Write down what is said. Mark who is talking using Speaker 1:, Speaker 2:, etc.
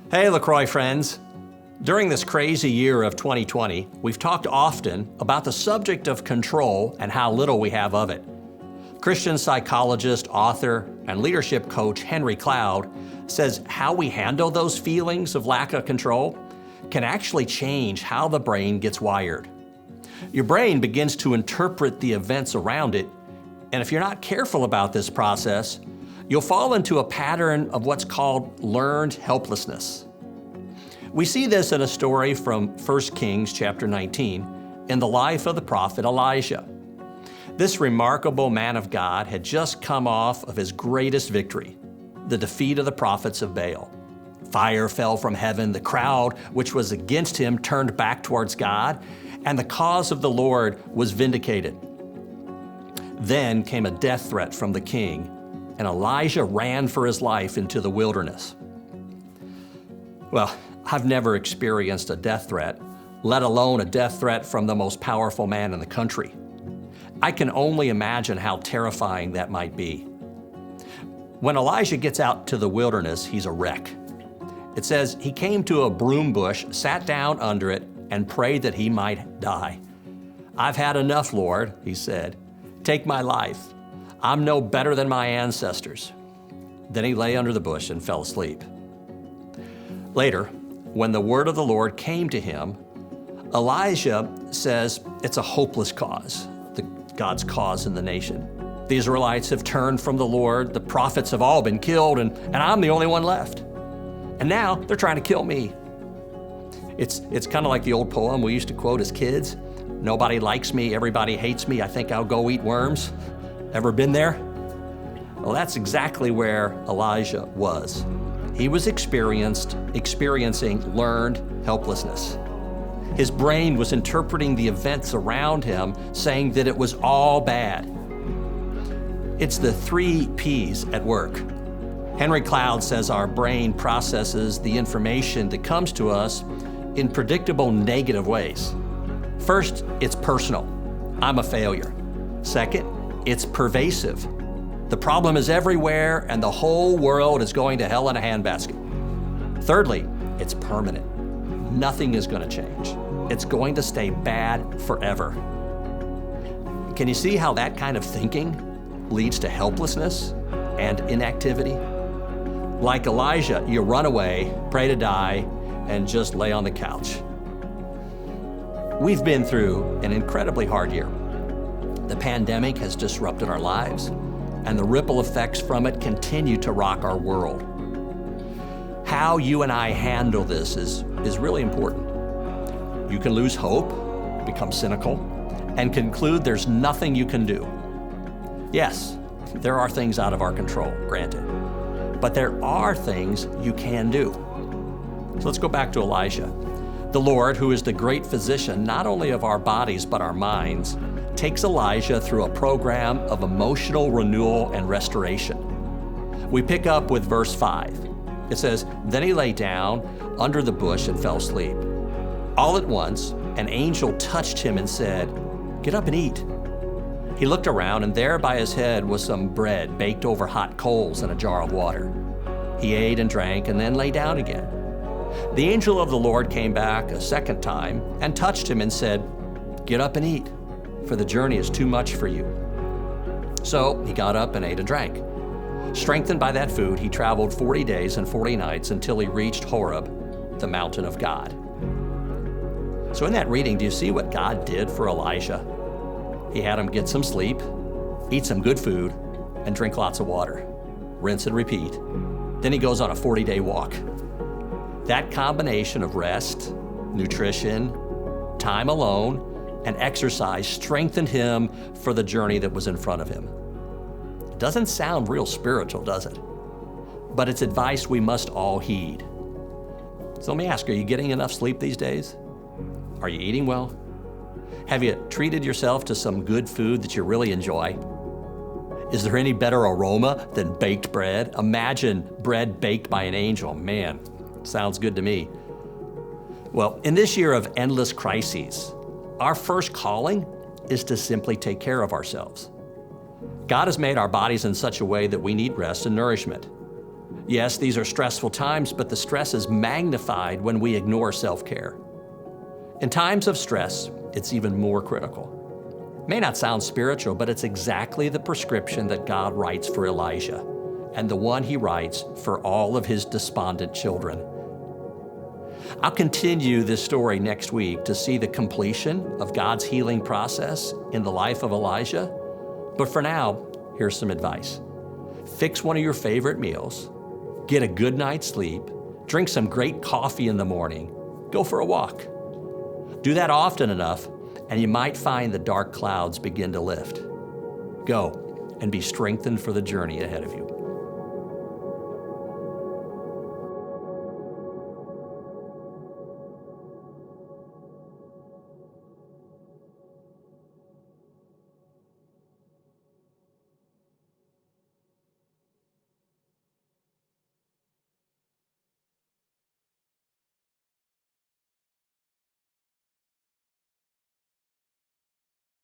Speaker 1: Hey, Croix friends. During this crazy year of 2020, we've talked often about the subject of control and how little we have of it. Christian psychologist, author, and leadership coach Henry Cloud says how we handle those feelings of lack of control can actually change how the brain gets wired. Your brain begins to interpret the events around it, and if you're not careful about this process, you'll fall into a pattern of what's called learned helplessness. We see this in a story from 1 Kings chapter 19 in the life of the prophet Elijah. This remarkable man of God had just come off of his greatest victory, the defeat of the prophets of Baal. Fire fell from heaven, the crowd which was against him turned back towards God, and the cause of the Lord was vindicated. Then came a death threat from the king, and Elijah ran for his life into the wilderness. Well, I've never experienced a death threat, let alone a death threat from the most powerful man in the country. I can only imagine how terrifying that might be. When Elijah gets out to the wilderness, he's a wreck. It says he came to a broom bush, sat down under it, and prayed that he might die. "I've had enough, Lord," he said. "Take my life. I'm no better than my ancestors." Then he lay under the bush and fell asleep. Later, when the word of the Lord came to him, Elijah says it's a hopeless cause, God's cause in the nation. The Israelites have turned from the Lord, the prophets have all been killed, and I'm the only one left. And now they're trying to kill me. It's kind of like the old poem we used to quote as kids. "Nobody likes me, everybody hates me, I think I'll go eat worms." Ever been there? Well, that's exactly where Elijah was. He was experiencing learned helplessness. His brain was interpreting the events around him, saying that it was all bad. It's the 3 P's at work. Henry Cloud says our brain processes the information that comes to us in predictable negative ways. First, it's personal. I'm a failure. Second, it's pervasive. The problem is everywhere and the whole world is going to hell in a handbasket. Thirdly, it's permanent. Nothing is going to change. It's going to stay bad forever. Can you see how that kind of thinking leads to helplessness and inactivity? Like Elijah, you run away, pray to die, and just lay on the couch. We've been through an incredibly hard year. The pandemic has disrupted our lives, and the ripple effects from it continue to rock our world. How you and I handle this is really important. You can lose hope, become cynical, and conclude there's nothing you can do. Yes, there are things out of our control, granted, but there are things you can do. So let's go back to Elijah. The Lord, who is the great physician, not only of our bodies, but our minds, takes Elijah through a program of emotional renewal and restoration. We pick up with verse 5. It says, "Then he lay down under the bush and fell asleep. All at once, an angel touched him and said, 'Get up and eat.' He looked around, and there by his head was some bread baked over hot coals and a jar of water. He ate and drank and then lay down again. The angel of the Lord came back a second time and touched him and said, 'Get up and eat, for the journey is too much for you.' So he got up and ate and drank. Strengthened by that food, he traveled 40 days and 40 nights until he reached Horeb, the mountain of God." So in that reading, do you see what God did for Elijah? He had him get some sleep, eat some good food, and drink lots of water. Rinse and repeat. Then he goes on a 40-day walk. That combination of rest, nutrition, time alone, and exercise strengthened him for the journey that was in front of him. It doesn't sound real spiritual, does it? But it's advice we must all heed. So let me ask, are you getting enough sleep these days? Are you eating well? Have you treated yourself to some good food that you really enjoy? Is there any better aroma than baked bread? Imagine bread baked by an angel. Man, sounds good to me. Well, in this year of endless crises, our first calling is to simply take care of ourselves. God has made our bodies in such a way that we need rest and nourishment. Yes, these are stressful times, but the stress is magnified when we ignore self-care. In times of stress, it's even more critical. It may not sound spiritual, but it's exactly the prescription that God writes for Elijah, and the one he writes for all of his despondent children. I'll continue this story next week to see the completion of God's healing process in the life of Elijah. But for now, here's some advice. Fix one of your favorite meals, get a good night's sleep, drink some great coffee in the morning, go for a walk. Do that often enough, and you might find the dark clouds begin to lift. Go and be strengthened for the journey ahead of you.